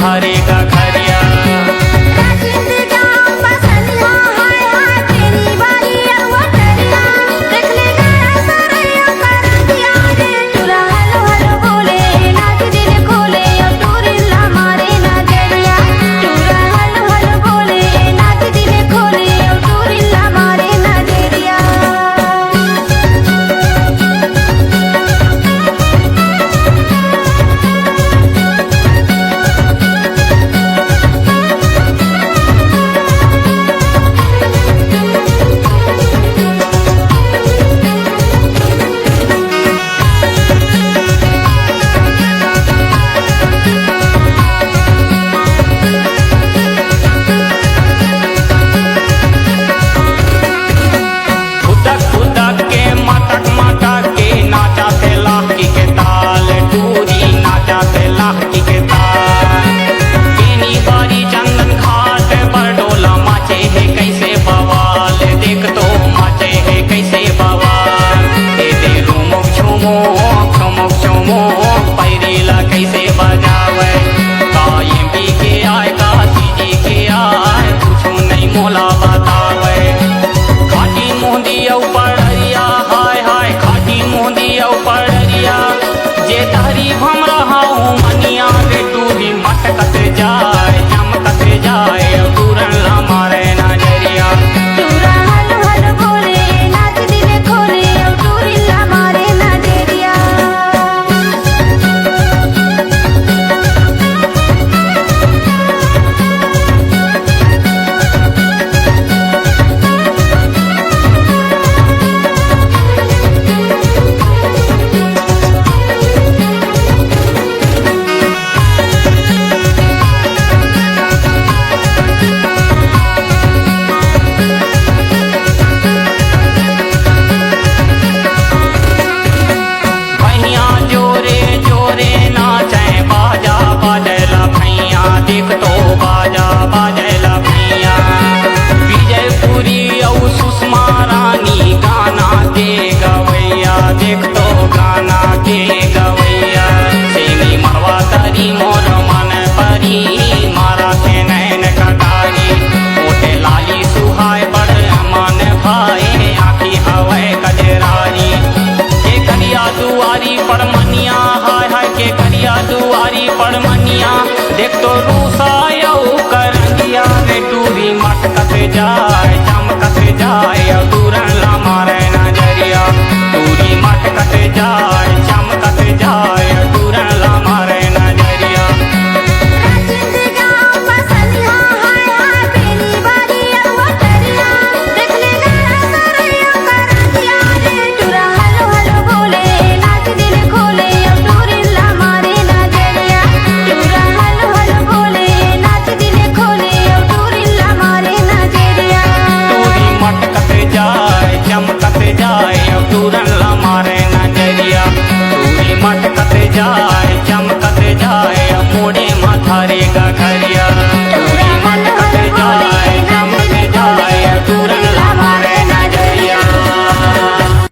घरे का घरिया। मोला बतावे खाटी मुंदी पड़रिया, हाय हाय खाटी मुंदी पड़रिया, जे तारी हम रहा मनिया रे तू भी मटकत जाए चमकत जाए पूरन हमारे नजरिया। देख तो बाजा बाजेला भैया, विजयपुरी और सुषमा रानी गाना के गवैया, देख तो गाना के गवैया। सेमी मरवा तारी मोर मन परी, मारा के नैन कटारी, ओटे लाली सुहाय बड़ मन भाई, आखी हवै कजरारी। के करिया दुआरी पर मनिया, हाय हाय के करिया दुआरी पर मनिया, देख तो रूसायो करंगिया रे तू भी मटकत जाए चमकत जाए दूरन हमारे नजरिया। तूरी मटकत जाए चमकत जाए दूरन हमारे नजरिया। चमकत जाए दूरन हमारे नजरिया, तू भी मटकत जाए।